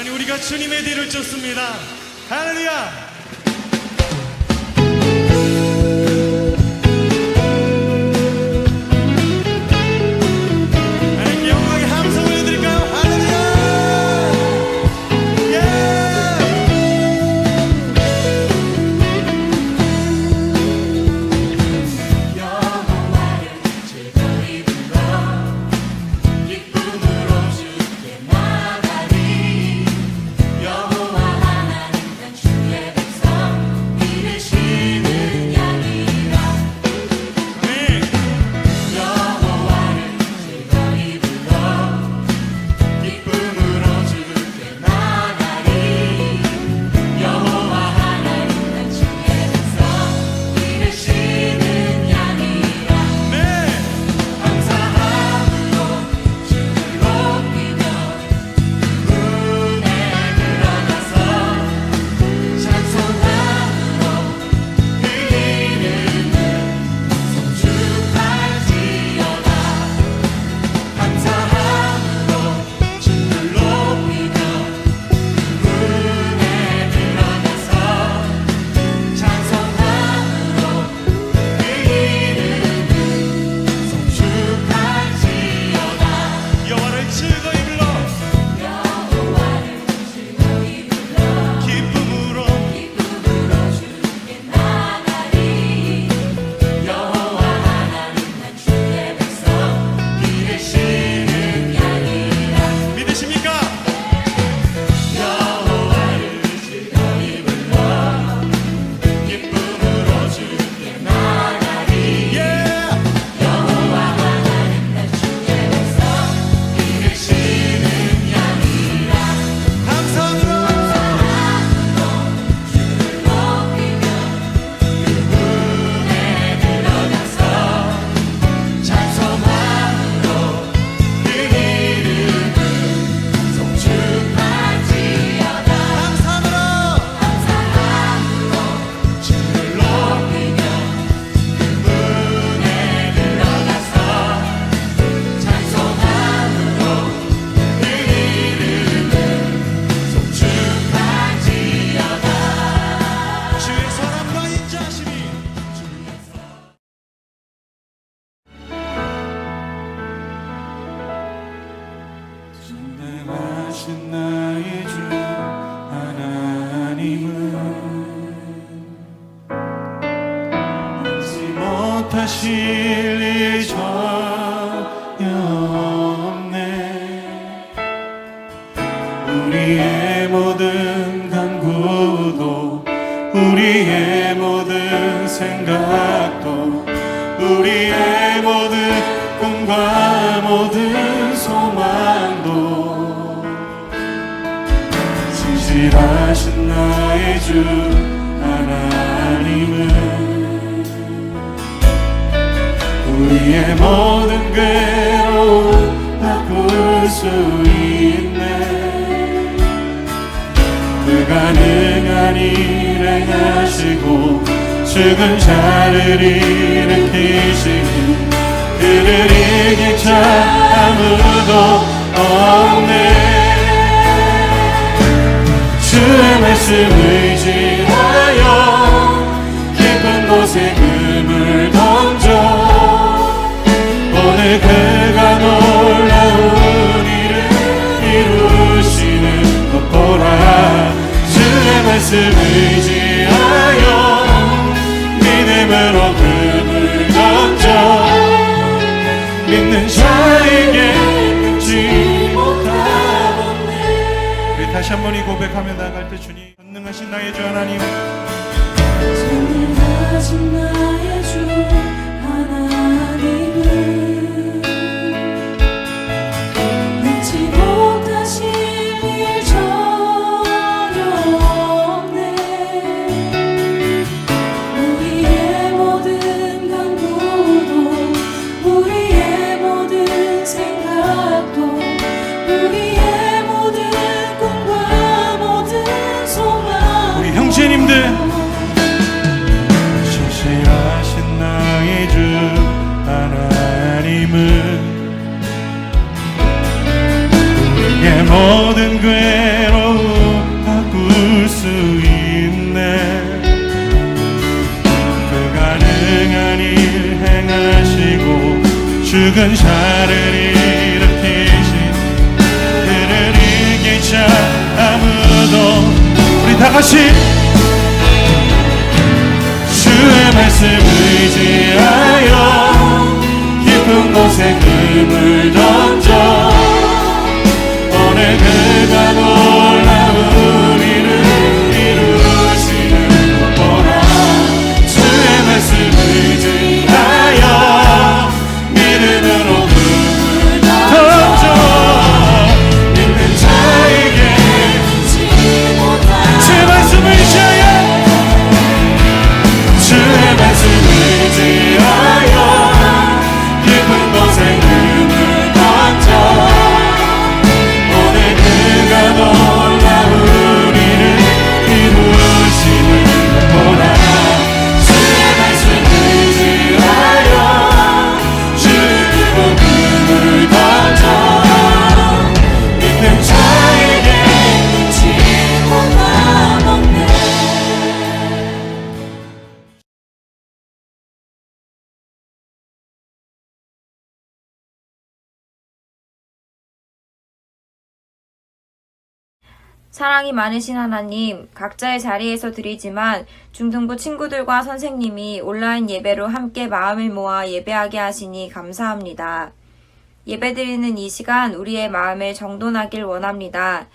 아니 우리가 주님의 뒤를 쫓습니다. 할렐루야. 나의 주 하나님은 알지 못하실 일 전혀 없네. 우리의 모든 간구도 우리의 모든 생각도 우리의 모든 꿈과 모든 소망도 진실하신 나의 주 하나님은 우리의 모든 괴로움 바꿀 수 있네. 불가능한 일 행하시고 죽은 자를 일으키시니 그를 이길 자 아무도 없네. 주의 말씀 의지하여 깊은 곳에 금을 던져 오늘 그가 놀라운 일을 이루시는 것 보라. 주의 말씀 의지하여 믿음으로 금을 던져 믿는 자에게 끊지 못하겠네. 우리 다시 한번 이 고백하며 나아갈 때 주님 전능하신 나의 주 하나님, 전능하신 나의 주 하나님은 믿지 못하실 일 전혀 없네. 우리의 모든 간구도 우리의 모든 생각도 우리의 모든 꿈과 모든 소망 우리 형제님들 신실하신 나의 주 하나님은 우리의 모든 괴로움 죽은 자를 일으키신 그를 이길 자 아무도. 우리 다 같이 주의 말씀 의지하여 깊은 곳에 금을 던져 오늘 그가 놀라운 일을 이루시는 거라. 주의 말씀 의지하여 믿음으로 금을 던져 믿는 자에게 주의 말씀 의지하여 주의 말씀 의지하여 깊은 곳에 금을 던져 오늘 그가 놀라운 일을 이루시는 거라. 주의 말씀 의지하여 주의 금을 던져 믿는 자에게 지고가 없네. 사랑이 많으신 하나님, 각자의 자리에서 드리지만 중등부 친구들과 선생님이 온라인 예배로 함께 마음을 모아 예배하게 하시니 감사합니다. 예배드리는 이 시간 우리의 마음을 정돈하길 원합니다.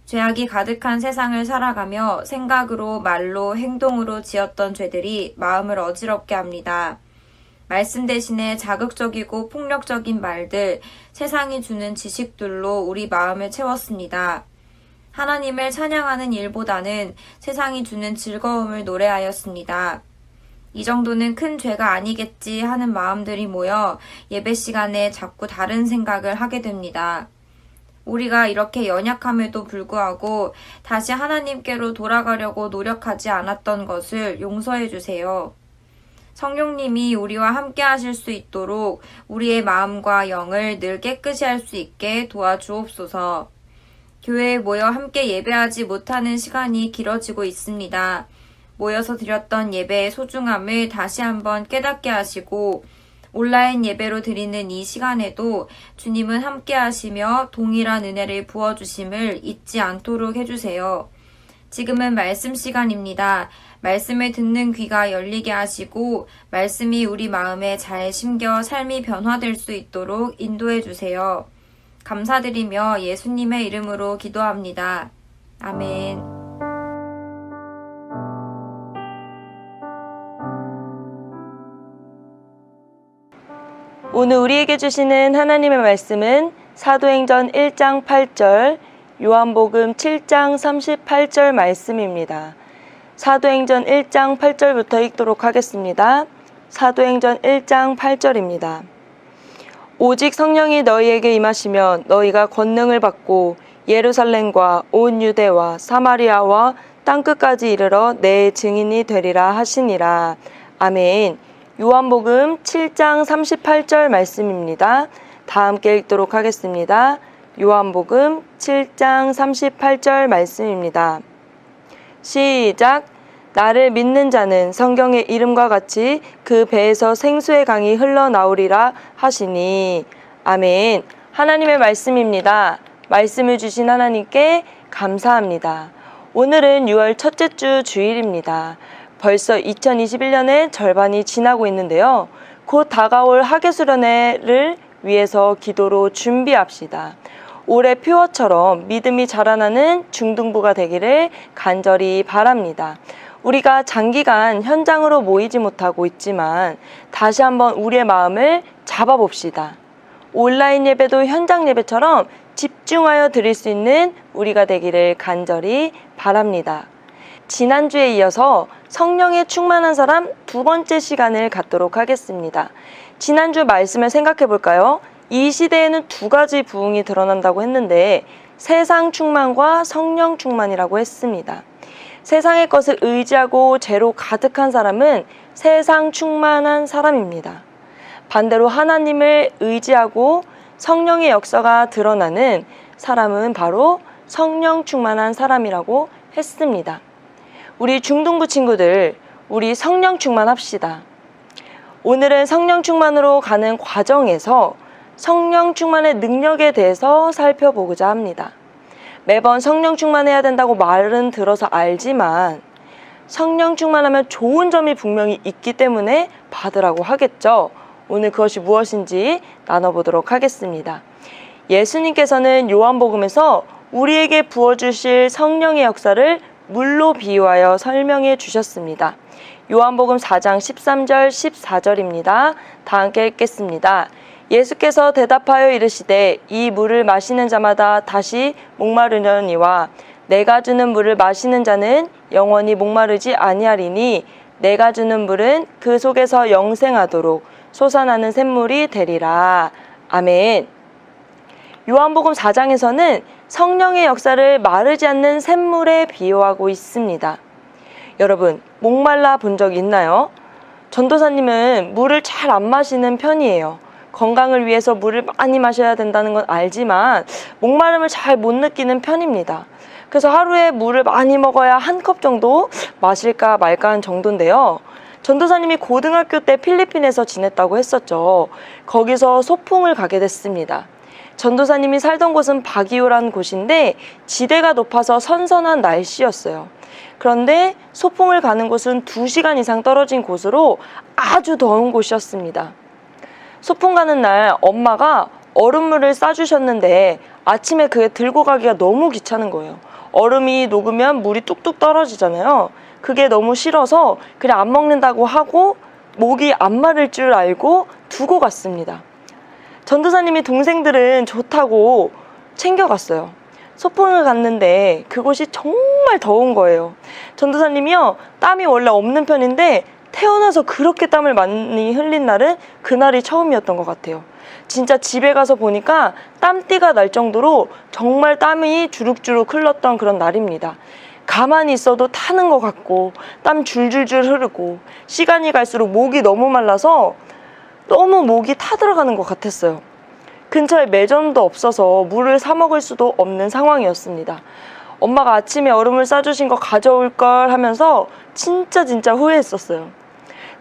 죄악이 가득한 세상을 살아가며 생각으로, 말로, 행동으로 지었던 죄들이 마음을 어지럽게 합니다. 말씀 대신에 자극적이고 폭력적인 말들, 세상이 주는 지식들로 우리 마음을 채웠습니다. 하나님을 찬양하는 일보다는 세상이 주는 즐거움을 노래하였습니다. 이 정도는 큰 죄가 아니겠지 하는 마음들이 모여 예배 시간에 자꾸 다른 생각을 하게 됩니다. 우리가 이렇게 연약함에도 불구하고 다시 하나님께로 돌아가려고 노력하지 않았던 것을 용서해 주세요. 성령님이 우리와 함께 하실 수 있도록 우리의 마음과 영을 늘 깨끗이 할 수 있게 도와주옵소서. 교회에 모여 함께 예배하지 못하는 시간이 길어지고 있습니다. 모여서 드렸던 예배의 소중함을 다시 한번 깨닫게 하시고 온라인 예배로 드리는 이 시간에도 주님은 함께 하시며 동일한 은혜를 부어주심을 잊지 않도록 해주세요. 지금은 말씀 시간입니다. 말씀을 듣는 귀가 열리게 하시고 말씀이 우리 마음에 잘 심겨 삶이 변화될 수 있도록 인도해 주세요. 감사드리며 예수님의 이름으로 기도합니다. 아멘. 오늘 우리에게 주시는 하나님의 말씀은 사도행전 1장 8절, 요한복음 7장 38절 말씀입니다. 사도행전 1장 8절부터 읽도록 하겠습니다. 사도행전 1장 8절입니다. 오직 성령이 너희에게 임하시면 너희가 권능을 받고 예루살렘과 온 유대와 사마리아와 땅끝까지 이르러 내 증인이 되리라 하시니라. 아멘. 요한복음 7장 38절 말씀입니다. 다 함께 읽도록 하겠습니다. 요한복음 7장 38절 말씀입니다. 시작. 나를 믿는 자는 성경의 이름과 같이 그 배에서 생수의 강이 흘러나오리라 하시니. 아멘. 하나님의 말씀입니다. 말씀을 주신 하나님께 감사합니다. 오늘은 6월 첫째 주 주일입니다. 벌써 2021년의 절반이 지나고 있는데요. 곧 다가올 하계수련회를 위해서 기도로 준비합시다. 올해 표어처럼 믿음이 자라나는 중등부가 되기를 간절히 바랍니다. 우리가 장기간 현장으로 모이지 못하고 있지만 다시 한번 우리의 마음을 잡아봅시다. 온라인 예배도 현장 예배처럼 집중하여 드릴 수 있는 우리가 되기를 간절히 바랍니다. 지난주에 이어서 성령에 충만한 사람 두 번째 시간을 갖도록 하겠습니다. 지난주 말씀을 생각해 볼까요? 이 시대에는 두 가지 부흥이 드러난다고 했는데 세상 충만과 성령 충만이라고 했습니다. 세상의 것을 의지하고 죄로 가득한 사람은 세상 충만한 사람입니다. 반대로 하나님을 의지하고 성령의 역사가 드러나는 사람은 바로 성령 충만한 사람이라고 했습니다. 우리 중등부 친구들, 우리 성령 충만합시다. 오늘은 성령 충만으로 가는 과정에서 성령 충만의 능력에 대해서 살펴보고자 합니다. 매번 성령 충만해야 된다고 말은 들어서 알지만 성령 충만하면 좋은 점이 분명히 있기 때문에 받으라고 하겠죠. 오늘 그것이 무엇인지 나눠보도록 하겠습니다. 예수님께서는 요한복음에서 우리에게 부어주실 성령의 역사를 물로 비유하여 설명해 주셨습니다. 요한복음 4장 13절 14절입니다. 다 함께 읽겠습니다. 예수께서 대답하여 이르시되 이 물을 마시는 자마다 다시 목마르려니와 내가 주는 물을 마시는 자는 영원히 목마르지 아니하리니 내가 주는 물은 그 속에서 영생하도록 솟아나는 샘물이 되리라. 아멘. 요한복음 4장에서는 성령의 역사를 마르지 않는 샘물에 비유하고 있습니다. 여러분, 목말라 본 적 있나요? 전도사님은 물을 잘 안 마시는 편이에요. 건강을 위해서 물을 많이 마셔야 된다는 건 알지만 목마름을 잘 못 느끼는 편입니다. 그래서 하루에 물을 많이 먹어야 한 컵 정도 마실까 말까 한 정도인데요. 전도사님이 고등학교 때 필리핀에서 지냈다고 했었죠. 거기서 소풍을 가게 됐습니다. 전도사님이 살던 곳은 바기오라는 곳인데 지대가 높아서 선선한 날씨였어요. 그런데 소풍을 가는 곳은 2시간 이상 떨어진 곳으로 아주 더운 곳이었습니다. 소풍 가는 날 엄마가 얼음물을 싸주셨는데 아침에 그게 들고 가기가 너무 귀찮은 거예요. 얼음이 녹으면 물이 뚝뚝 떨어지잖아요. 그게 너무 싫어서 그냥 안 먹는다고 하고 목이 안 마를 줄 알고 두고 갔습니다. 전도사님이 동생들은 좋다고 챙겨갔어요. 소풍을 갔는데 그곳이 정말 더운 거예요. 전도사님이요, 땀이 원래 없는 편인데 태어나서 그렇게 땀을 많이 흘린 날은 그날이 처음이었던 것 같아요. 진짜 집에 가서 보니까 땀띠가 날 정도로 정말 땀이 주룩주룩 흘렀던 그런 날입니다. 가만히 있어도 타는 것 같고 땀 줄줄줄 흐르고 시간이 갈수록 목이 너무 말라서 너무 목이 타들어가는 것 같았어요. 근처에 매점도 없어서 물을 사 먹을 수도 없는 상황이었습니다. 엄마가 아침에 얼음을 싸주신 거 가져올 걸 하면서 진짜 후회했었어요.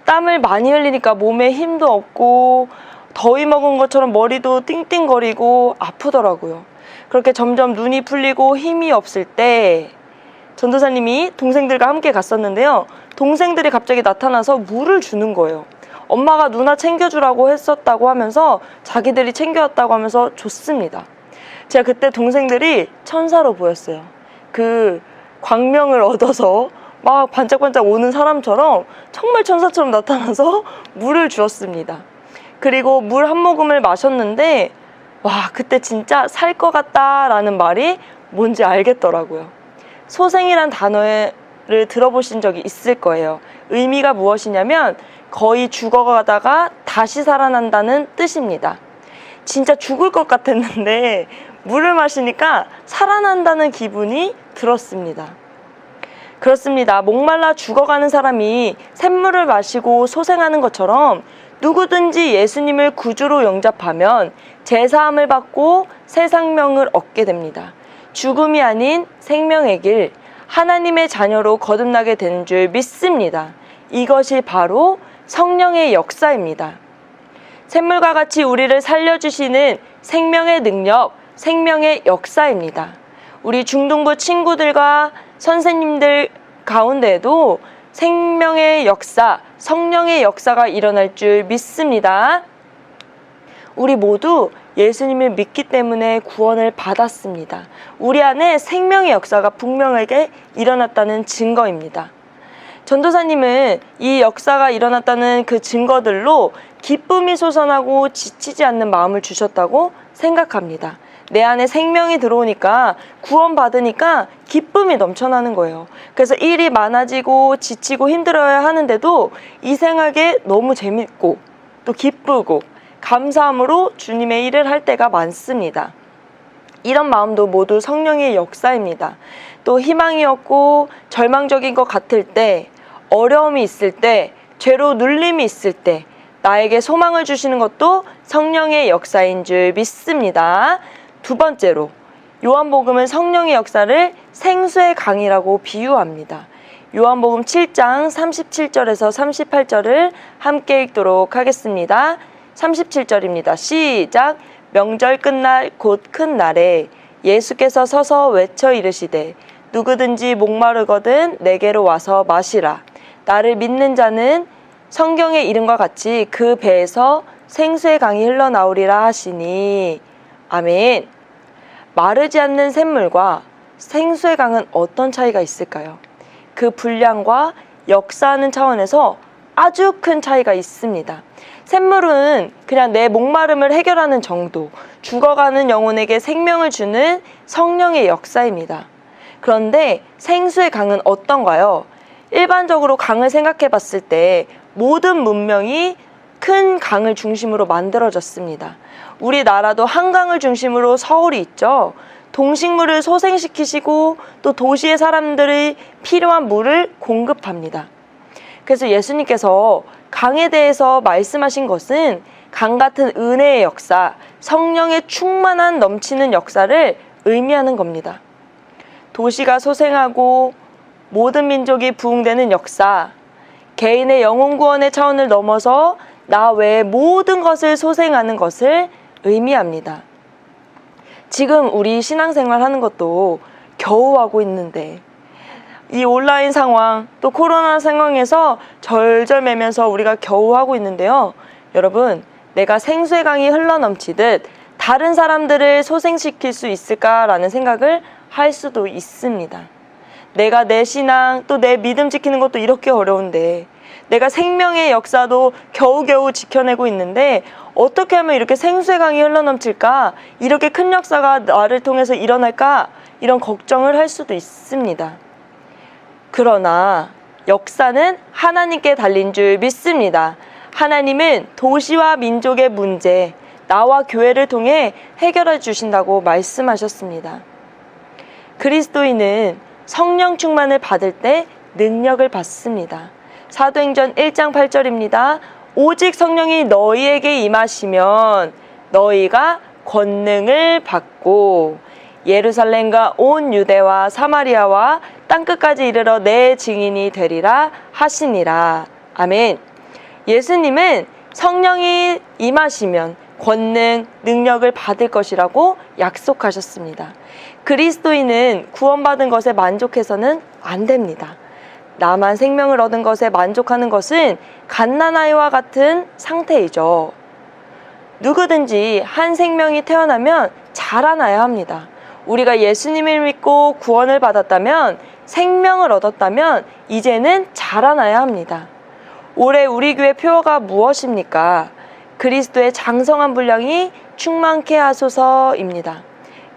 땀을 많이 흘리니까 몸에 힘도 없고 더위 먹은 것처럼 머리도 띵띵거리고 아프더라고요. 그렇게 점점 눈이 풀리고 힘이 없을 때 전도사님이 동생들과 함께 갔었는데요. 동생들이 갑자기 나타나서 물을 주는 거예요. 엄마가 누나 챙겨주라고 했었다고 하면서 자기들이 챙겨왔다고 하면서 줬습니다. 제가 그때 동생들이 천사로 보였어요. 그 광명을 얻어서 막 반짝반짝 오는 사람처럼 정말 천사처럼 나타나서 물을 주었습니다. 그리고 물 한 모금을 마셨는데 와, 그때 진짜 살 것 같다라는 말이 뭔지 알겠더라고요. 소생이란 단어를 들어보신 적이 있을 거예요. 의미가 무엇이냐면 거의 죽어가다가 다시 살아난다는 뜻입니다. 진짜 죽을 것 같았는데 물을 마시니까 살아난다는 기분이 들었습니다. 그렇습니다. 목말라 죽어가는 사람이 샘물을 마시고 소생하는 것처럼 누구든지 예수님을 구주로 영접하면 제사함을 받고 새 생명을 얻게 됩니다. 죽음이 아닌 생명의 길, 하나님의 자녀로 거듭나게 되는 줄 믿습니다. 이것이 바로 성령의 역사입니다. 샘물과 같이 우리를 살려주시는 생명의 능력, 생명의 역사입니다. 우리 중등부 친구들과 선생님들 가운데에도 생명의 역사, 성령의 역사가 일어날 줄 믿습니다. 우리 모두 예수님을 믿기 때문에 구원을 받았습니다. 우리 안에 생명의 역사가 분명하게 일어났다는 증거입니다. 전도사님은 이 역사가 일어났다는 그 증거들로 기쁨이 솟아나고 지치지 않는 마음을 주셨다고 생각합니다. 내 안에 생명이 들어오니까 구원받으니까 기쁨이 넘쳐나는 거예요. 그래서 일이 많아지고 지치고 힘들어야 하는데도 이생하게 너무 재밌고 또 기쁘고 감사함으로 주님의 일을 할 때가 많습니다. 이런 마음도 모두 성령의 역사입니다. 또 희망이 없고 절망적인 것 같을 때, 어려움이 있을 때, 죄로 눌림이 있을 때 나에게 소망을 주시는 것도 성령의 역사인 줄 믿습니다. 두 번째로 요한복음은 성령의 역사를 생수의 강이라고 비유합니다. 요한복음 7장 37절에서 38절을 함께 읽도록 하겠습니다. 37절입니다. 시작. 명절 끝날 곧 큰 날에 예수께서 서서 외쳐 이르시되 누구든지 목마르거든 내게로 와서 마시라. 나를 믿는 자는 성경의 이름과 같이 그 배에서 생수의 강이 흘러나오리라 하시니. 아멘. 마르지 않는 샘물과 생수의 강은 어떤 차이가 있을까요? 그 분량과 역사하는 차원에서 아주 큰 차이가 있습니다. 샘물은 그냥 내 목마름을 해결하는 정도, 죽어가는 영혼에게 생명을 주는 성령의 역사입니다. 그런데 생수의 강은 어떤가요? 일반적으로 강을 생각해 봤을 때 모든 문명이 큰 강을 중심으로 만들어졌습니다. 우리나라도 한강을 중심으로 서울이 있죠. 동식물을 소생시키시고 또 도시의 사람들이 필요한 물을 공급합니다. 그래서 예수님께서 강에 대해서 말씀하신 것은 강 같은 은혜의 역사, 성령의 충만한 넘치는 역사를 의미하는 겁니다. 도시가 소생하고 모든 민족이 부흥되는 역사, 개인의 영혼 구원의 차원을 넘어서 나 외의 모든 것을 소생하는 것을 의미합니다. 지금 우리 신앙생활 하는 것도 겨우 하고 있는데 이 온라인 상황 또 코로나 상황에서 절절매면서 우리가 겨우 하고 있는데요. 여러분, 내가 생수의 강이 흘러넘치듯 다른 사람들을 소생시킬 수 있을까라는 생각을 할 수도 있습니다. 내가 내 신앙 또 내 믿음 지키는 것도 이렇게 어려운데 내가 생명의 역사도 겨우겨우 지켜내고 있는데 어떻게 하면 이렇게 생수의 강이 흘러넘칠까? 이렇게 큰 역사가 나를 통해서 일어날까? 이런 걱정을 할 수도 있습니다. 그러나 역사는 하나님께 달린 줄 믿습니다. 하나님은 도시와 민족의 문제, 나와 교회를 통해 해결해 주신다고 말씀하셨습니다. 그리스도인은 성령 충만을 받을 때 능력을 받습니다. 사도행전 1장 8절입니다. 오직 성령이 너희에게 임하시면 너희가 권능을 받고 예루살렘과 온 유대와 사마리아와 땅끝까지 이르러 내 증인이 되리라 하시니라. 아멘. 예수님은 성령이 임하시면 권능, 능력을 받을 것이라고 약속하셨습니다. 그리스도인은 구원받은 것에 만족해서는 안 됩니다. 나만 생명을 얻은 것에 만족하는 것은 갓난아이와 같은 상태이죠. 누구든지 한 생명이 태어나면 자라나야 합니다. 우리가 예수님을 믿고 구원을 받았다면, 생명을 얻었다면 이제는 자라나야 합니다. 올해 우리 교회 표어가 무엇입니까? 그리스도의 장성한 분량이 충만케 하소서입니다.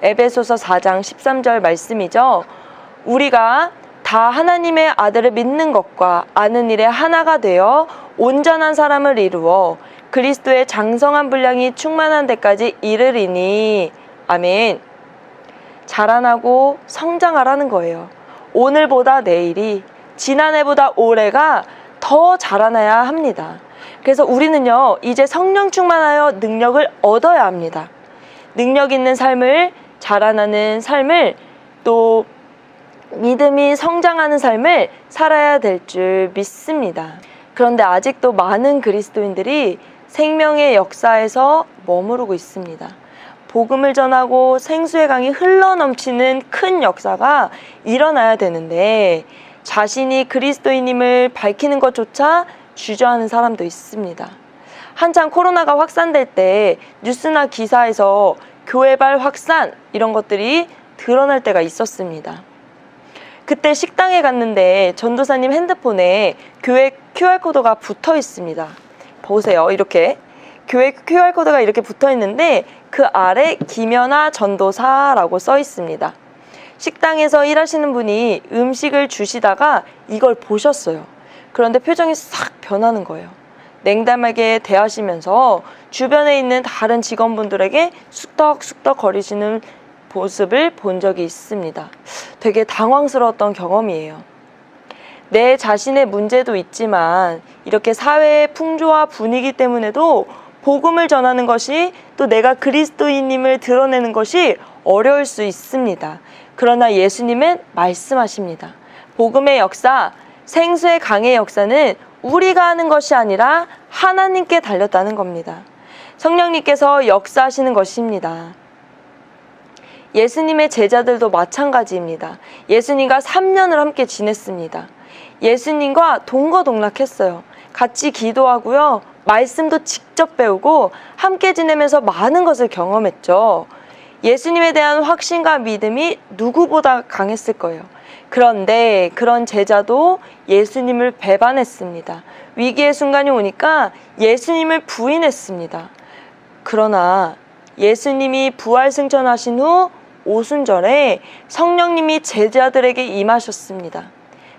에베소서 4장 13절 말씀이죠. 우리가 다 하나님의 아들을 믿는 것과 아는 일에 하나가 되어 온전한 사람을 이루어 그리스도의 장성한 분량이 충만한 데까지 이르리니. 아멘. 자라나고 성장하라는 거예요. 오늘보다 내일이, 지난해보다 올해가 더 자라나야 합니다. 그래서 우리는요, 이제 성령 충만하여 능력을 얻어야 합니다. 능력 있는 삶을, 자라나는 삶을, 또 믿음이 성장하는 삶을 살아야 될 줄 믿습니다. 그런데 아직도 많은 그리스도인들이 생명의 역사에서 머무르고 있습니다. 복음을 전하고 생수의 강이 흘러넘치는 큰 역사가 일어나야 되는데 자신이 그리스도인임을 밝히는 것조차 주저하는 사람도 있습니다. 한창 코로나가 확산될 때 뉴스나 기사에서 교회발 확산 이런 것들이 드러날 때가 있었습니다. 그때 식당에 갔는데 전도사님 핸드폰에 교회 QR코드가 붙어 있습니다. 보세요. 이렇게 교회 QR코드가 이렇게 붙어 있는데 그 아래 김연아 전도사라고 써 있습니다. 식당에서 일하시는 분이 음식을 주시다가 이걸 보셨어요. 그런데 표정이 싹 변하는 거예요. 냉담하게 대하시면서 주변에 있는 다른 직원분들에게 쑥덕쑥덕 거리시는 모습을 본 적이 있습니다. 되게 당황스러웠던 경험이에요. 내 자신의 문제도 있지만 이렇게 사회의 풍조와 분위기 때문에도 복음을 전하는 것이, 또 내가 그리스도인임을 드러내는 것이 어려울 수 있습니다. 그러나 예수님은 말씀하십니다. 복음의 역사, 생수의 강의 역사는 우리가 하는 것이 아니라 하나님께 달렸다는 겁니다. 성령님께서 역사하시는 것입니다. 예수님의 제자들도 마찬가지입니다. 예수님과 3년을 함께 지냈습니다. 예수님과 동거동락했어요. 같이 기도하고요. 말씀도 직접 배우고 함께 지내면서 많은 것을 경험했죠. 예수님에 대한 확신과 믿음이 누구보다 강했을 거예요. 그런데 그런 제자도 예수님을 배반했습니다. 위기의 순간이 오니까 예수님을 부인했습니다. 그러나 예수님이 부활승천하신 후 오순절에 성령님이 제자들에게 임하셨습니다.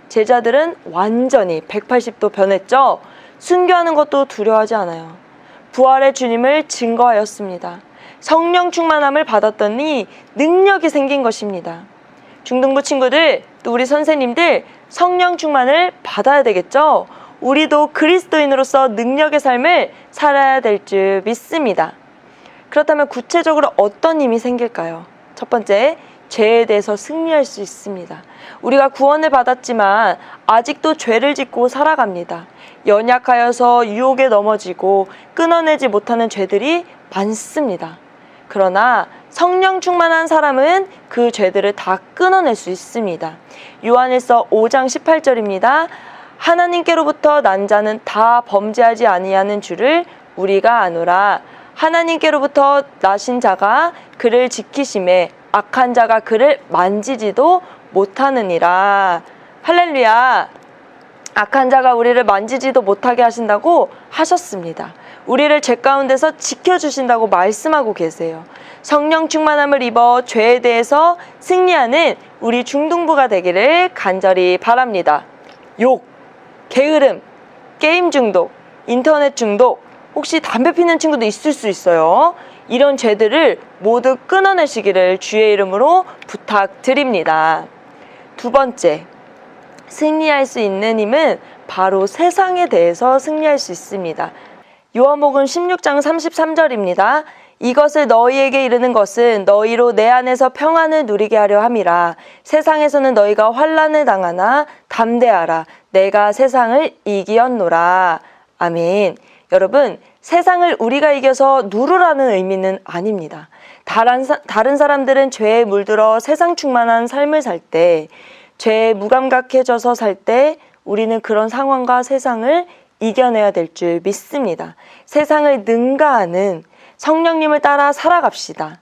제자들은 완전히 180도 변했죠. 순교하는 것도 두려워하지 않아요. 부활의 주님을 증거하였습니다. 성령 충만함을 받았더니 능력이 생긴 것입니다. 중등부 친구들, 또 우리 선생님들 성령 충만을 받아야 되겠죠? 우리도 그리스도인으로서 능력의 삶을 살아야 될 줄 믿습니다. 그렇다면 구체적으로 어떤 힘이 생길까요? 첫 번째, 죄에 대해서 승리할 수 있습니다. 우리가 구원을 받았지만 아직도 죄를 짓고 살아갑니다. 연약하여서 유혹에 넘어지고 끊어내지 못하는 죄들이 많습니다. 그러나 성령 충만한 사람은 그 죄들을 다 끊어낼 수 있습니다. 요한일서 5장 18절입니다. 하나님께로부터 난 자는 다 범죄하지 아니하는 줄을 우리가 아노라. 하나님께로부터 나신 자가 그를 지키심에 악한 자가 그를 만지지도 못하느니라. 할렐루야. 악한 자가 우리를 만지지도 못하게 하신다고 하셨습니다. 우리를 죄 가운데서 지켜주신다고 말씀하고 계세요. 성령 충만함을 입어 죄에 대해서 승리하는 우리 중등부가 되기를 간절히 바랍니다. 욕, 게으름, 게임 중독, 인터넷 중독, 혹시 담배 피는 친구도 있을 수 있어요. 이런 죄들을 모두 끊어내시기를 주의 이름으로 부탁드립니다. 두 번째, 승리할 수 있는 힘은 바로 세상에 대해서 승리할 수 있습니다. 요한복음 16장 33절입니다. 이것을 너희에게 이르는 것은 너희로 내 안에서 평안을 누리게 하려 함이라. 세상에서는 너희가 환난을 당하나 담대하라. 내가 세상을 이기었노라. 아멘. 여러분, 세상을 우리가 이겨서 누르라는 의미는 아닙니다. 다른 사람들은 죄에 물들어 세상 충만한 삶을 살 때, 죄에 무감각해져서 살 때 우리는 그런 상황과 세상을 이겨내야 될 줄 믿습니다. 세상을 능가하는 성령님을 따라 살아갑시다.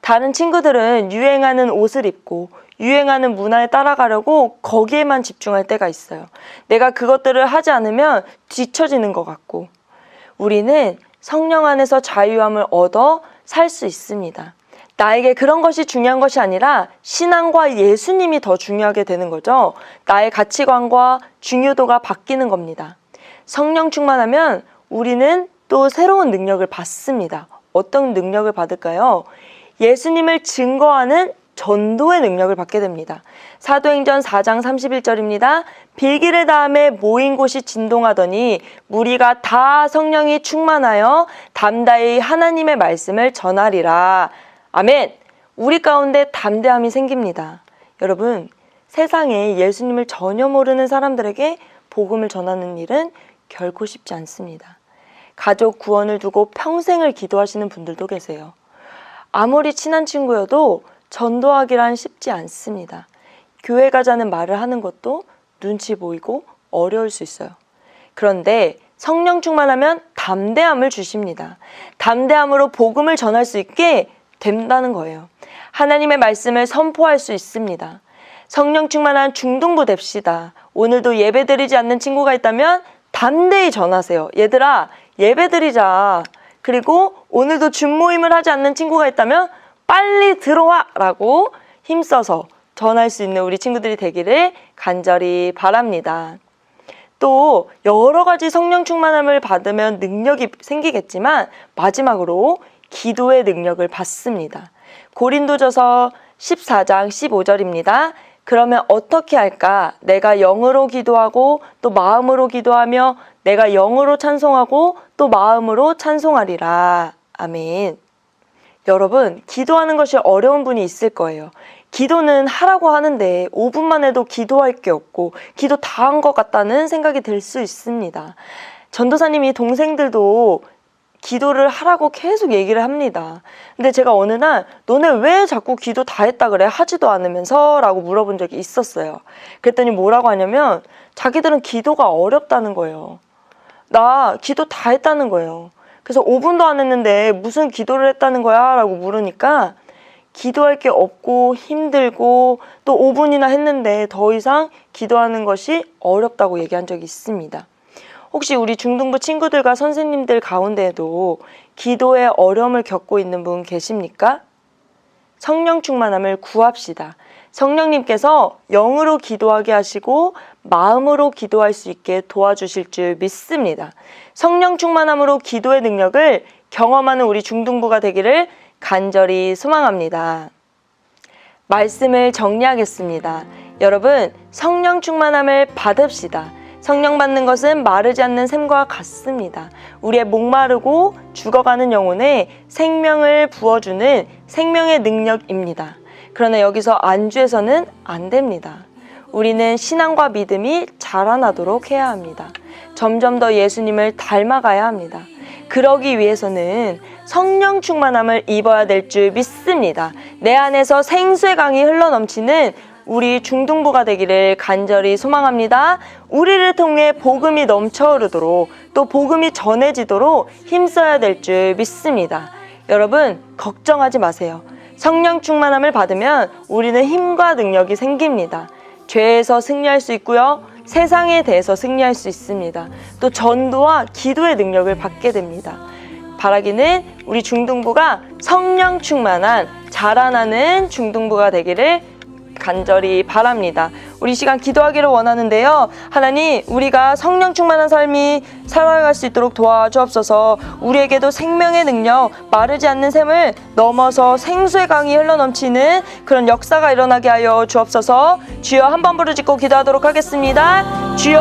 다른 친구들은 유행하는 옷을 입고 유행하는 문화에 따라가려고 거기에만 집중할 때가 있어요. 내가 그것들을 하지 않으면 뒤처지는 것 같고, 우리는 성령 안에서 자유함을 얻어 살 수 있습니다. 나에게 그런 것이 중요한 것이 아니라 신앙과 예수님이 더 중요하게 되는 거죠. 나의 가치관과 중요도가 바뀌는 겁니다. 성령 충만하면 우리는 또 새로운 능력을 받습니다. 어떤 능력을 받을까요? 예수님을 증거하는 전도의 능력을 받게 됩니다. 사도행전 4장 31절입니다. 빌기를 다음에 모인 곳이 진동하더니 무리가 다 성령이 충만하여 담대히 하나님의 말씀을 전하리라. 아멘. 우리 가운데 담대함이 생깁니다. 여러분, 세상에 예수님을 전혀 모르는 사람들에게 복음을 전하는 일은 결코 쉽지 않습니다. 가족 구원을 두고 평생을 기도하시는 분들도 계세요. 아무리 친한 친구여도 전도하기란 쉽지 않습니다. 교회 가자는 말을 하는 것도 눈치 보이고 어려울 수 있어요. 그런데 성령 충만하면 담대함을 주십니다. 담대함으로 복음을 전할 수 있게 된다는 거예요. 하나님의 말씀을 선포할 수 있습니다. 성령 충만한 중등부 됩시다. 오늘도 예배 드리지 않는 친구가 있다면 담대히 전하세요. 얘들아, 예배 드리자. 그리고 오늘도 줌모임을 하지 않는 친구가 있다면 빨리 들어와! 라고 힘써서 전할 수 있는 우리 친구들이 되기를 간절히 바랍니다. 또 여러 가지 성령 충만함을 받으면 능력이 생기겠지만 마지막으로 기도의 능력을 받습니다. 고린도전서 14장 15절입니다. 그러면 어떻게 할까? 내가 영으로 기도하고 또 마음으로 기도하며 내가 영으로 찬송하고 또 마음으로 찬송하리라. 아멘. 여러분, 기도하는 것이 어려운 분이 있을 거예요. 기도는 하라고 하는데 5분만 해도 기도할 게 없고 기도 다 한 것 같다는 생각이 들 수 있습니다. 전도사님이 동생들도 기도를 하라고 계속 얘기를 합니다. 근데 제가 어느 날 너네 왜 자꾸 기도 다 했다 그래? 하지도 않으면서 라고 물어본 적이 있었어요. 그랬더니 뭐라고 하냐면 자기들은 기도가 어렵다는 거예요. 나 기도 다 했다는 거예요. 그래서 5분도 안 했는데 무슨 기도를 했다는 거야? 라고 물으니까 기도할 게 없고 힘들고 또 5분이나 했는데 더 이상 기도하는 것이 어렵다고 얘기한 적이 있습니다. 혹시 우리 중등부 친구들과 선생님들 가운데에도 기도에 어려움을 겪고 있는 분 계십니까? 성령 충만함을 구합시다. 성령님께서 영으로 기도하게 하시고 마음으로 기도할 수 있게 도와주실 줄 믿습니다. 성령 충만함으로 기도의 능력을 경험하는 우리 중등부가 되기를 간절히 소망합니다. 말씀을 정리하겠습니다. 여러분, 성령 충만함을 받읍시다. 성령 받는 것은 마르지 않는 샘과 같습니다. 우리의 목마르고 죽어가는 영혼에 생명을 부어주는 생명의 능력입니다. 그러나 여기서 안주해서는 안 됩니다. 우리는 신앙과 믿음이 자라나도록 해야 합니다. 점점 더 예수님을 닮아가야 합니다. 그러기 위해서는 성령 충만함을 입어야 될 줄 믿습니다. 내 안에서 생수의 강이 흘러넘치는 우리 중등부가 되기를 간절히 소망합니다. 우리를 통해 복음이 넘쳐흐르도록 또 복음이 전해지도록 힘써야 될 줄 믿습니다. 여러분, 걱정하지 마세요. 성령 충만함을 받으면 우리는 힘과 능력이 생깁니다. 죄에서 승리할 수 있고요. 세상에 대해서 승리할 수 있습니다. 또 전도와 기도의 능력을 받게 됩니다. 바라기는 우리 중등부가 성령 충만한 자라나는 중등부가 되기를 간절히 바랍니다. 우리 시간 기도하기를 원하는데요. 하나님, 우리가 성령 충만한 삶이 살아갈 수 있도록 도와주옵소서. 우리에게도 생명의 능력, 마르지 않는 샘을 넘어서 생수의 강이 흘러넘치는 그런 역사가 일어나게 하여 주옵소서. 주여, 한번 부르짖고 기도하도록 하겠습니다. 주여,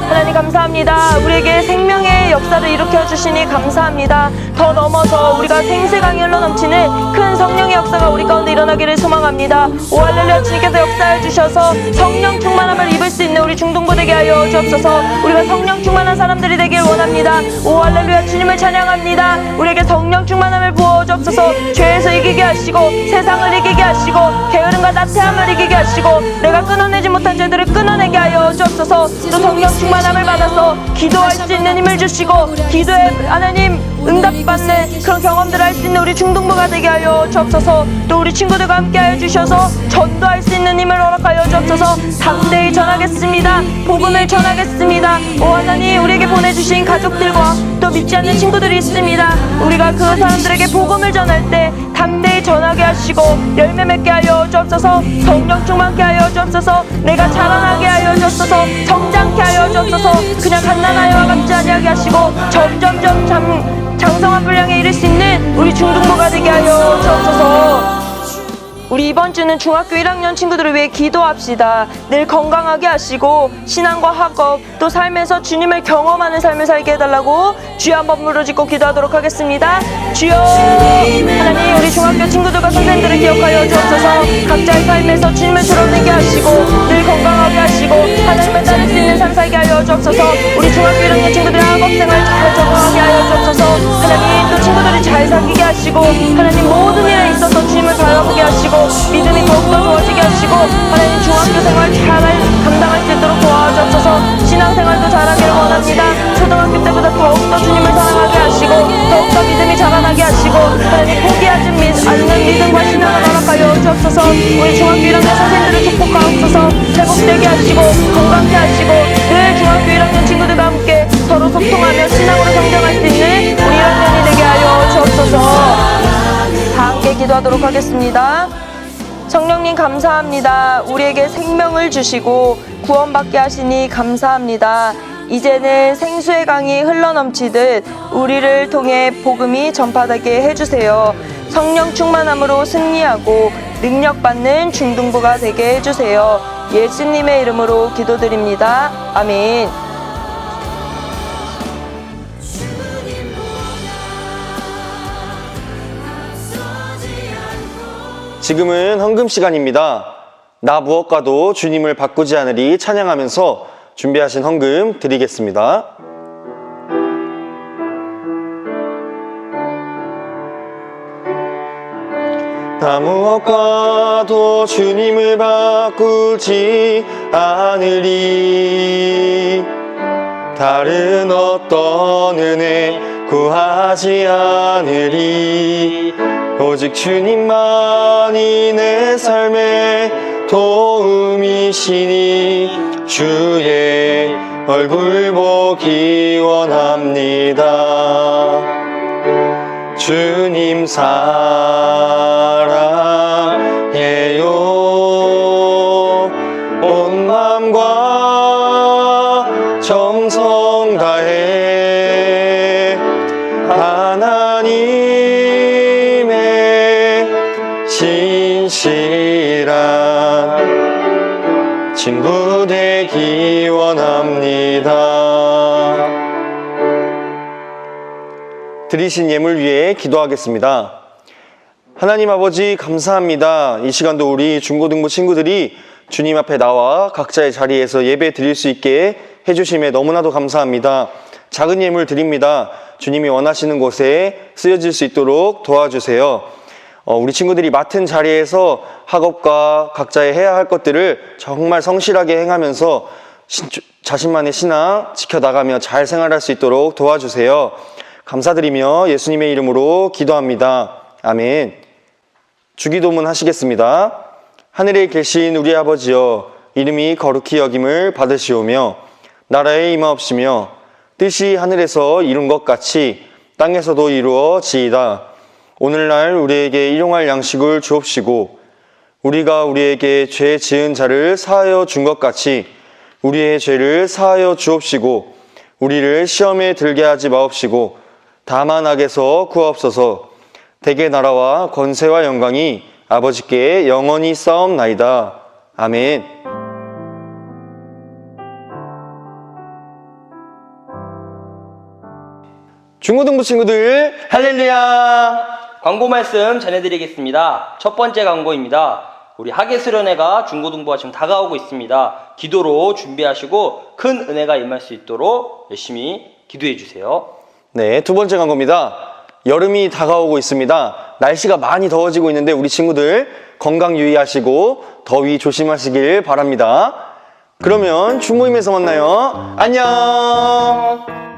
하나님 감사합니다. 우리에게 생명의 역사를 일으켜 주시니 감사합니다. 더 넘어서 우리가 생수의 강이 흘러넘치는 큰 성령의 역사가 우리 가운데 일어나기를 소망합니다. 오 할렐루야, 주님께서 역사해 주셔서 성령 충만함을 입을 수 있는 우리 중등부 되게 하여 주옵소서. 우리가 성령 충만한 사람들이 되길 원합니다. 오 할렐루야, 주님을 찬양합니다. 우리에게 성령 충만함을 부어 주옵소서. 죄에서 이기게 하시고 세상을 이기게 하시고 게으름과 나태함을 이기게 하시고 내가 끊어내지 못한 죄들을 끊어내게 하여 주옵소서. 또 성령 충만함을 받아서 기도할 수 있는 힘을 주시고 기도에 하나님 응답받는 그런 경험들을 할 수 있는 우리 중등부가 되게 하여 주옵소서. 또 우리 친구들과 함께 하여 주셔서 전도할 수 있는 힘을 허락하여 주옵소서. 담대히 전하겠습니다. 복음을 전하겠습니다. 오 하나님, 우리에게 보내주신 가족들과 또 믿지 않는 친구들이 있습니다. 우리가 그 사람들에게 복음을 전할 때 담대히 전하게 하시고 열매 맺게 하여 주옵소서. 성령 충만케 하여 주옵소서. 내가 자라나게 하여 주옵소서. 성장케 하여 주옵소서. 그냥 갓난아이와 같지 아니하게 하시고 점점점 장성한 분량에 이를 수 있는 우리 중등부가 되게 하여 주옵소서. 우리 이번 주는 중학교 1학년 친구들을 위해 기도합시다. 늘 건강하게 하시고 신앙과 학업 또 삶에서 주님을 경험하는 삶을 살게 해달라고 주여 한번 부르짖고 기도하도록 하겠습니다. 주여, 하나님 우리 중학교 친구들과 선생님들을 기억하여 주옵소서. 각자의 삶에서 주님을 드러내게 하시고 늘 건강하게 하시고 하나님을 따를 수 있는 삶 살게 하여 주옵소서. 우리 중학교 1학년 친구들의 학업생활 잘 적응하게 하여 주옵소서. 하나님 또 친구들이 잘 사귀게 하시고 하나님 모든 일에 있어서 주님을 바라보게 하시고 믿음이 더욱더 좋아지게 하시고 하나님 중학교 생활 잘 감당할 수 있도록 도와주옵소서. 신앙생활도 잘하기를 원합니다. 초등학교 때보다 더욱더 주님을 사랑하게 하시고 더욱더 믿음이 자라나게 하시고 하나님 포기하지 않는 믿음과 신앙을 허락하여 주옵소서. 우리 중학교 1학년 선생님들을 축복하옵소서. 회복되게 하시고 건강케 하시고 늘 중학교 1학년 친구들과 함께 서로 소통하며 신앙으로 성장할 수 있는 우리 1학년이 되게 하여 주옵소서. 다 함께 기도하도록 하겠습니다. 성령님 감사합니다. 우리에게 생명을 주시고 구원받게 하시니 감사합니다. 이제는 생수의 강이 흘러넘치듯 우리를 통해 복음이 전파되게 해주세요. 성령 충만함으로 승리하고 능력받는 중등부가 되게 해주세요. 예수님의 이름으로 기도드립니다. 아멘. 지금은 헌금 시간입니다. 나 무엇과도 주님을 바꾸지 않으리 찬양하면서 준비하신 헌금 드리겠습니다. 나 무엇과도 주님을 바꾸지 않으리. 다른 어떤 은혜 구하지 않으리. 오직 주님만이 내 삶의 도움이시니 주의 얼굴 보기 원합니다. 주님 사랑해요. 온 마음과 정성 다해 하나님의 신실한 친구 되기 원합니다. 드리신 예물 위해 기도하겠습니다. 하나님 아버지 감사합니다. 이 시간도 우리 중고등부 친구들이 주님 앞에 나와 각자의 자리에서 예배 드릴 수 있게 해주심에 너무나도 감사합니다. 작은 예물 드립니다. 주님이 원하시는 곳에 쓰여질 수 있도록 도와주세요. 우리 친구들이 맡은 자리에서 학업과 각자의 해야 할 것들을 정말 성실하게 행하면서 자신만의 신앙 지켜나가며 잘 생활할 수 있도록 도와주세요. 감사드리며 예수님의 이름으로 기도합니다. 아멘. 주기도문 하시겠습니다. 하늘에 계신 우리 아버지여, 이름이 거룩히 여김을 받으시오며 나라에 임하옵시며 뜻이 하늘에서 이룬 것 같이 땅에서도 이루어지이다. 오늘날 우리에게 일용할 양식을 주옵시고 우리가 우리에게 죄 지은 자를 사하여 준 것 같이 우리의 죄를 사하여 주옵시고 우리를 시험에 들게 하지 마옵시고 다만 악에서 구하옵소서. 대개 나라와 권세와 영광이 아버지께 영원히 싸움나이다. 아멘. 중고등부 친구들 할렐루야. 광고 말씀 전해드리겠습니다. 첫 번째 광고입니다. 우리 학예수련회가 중고등부가 지금 다가오고 있습니다. 기도로 준비하시고 큰 은혜가 임할 수 있도록 열심히 기도해 주세요. 네, 두 번째 광고입니다. 여름이 다가오고 있습니다. 날씨가 많이 더워지고 있는데 우리 친구들 건강 유의하시고 더위 조심하시길 바랍니다. 그러면 중모임에서 만나요. 안녕.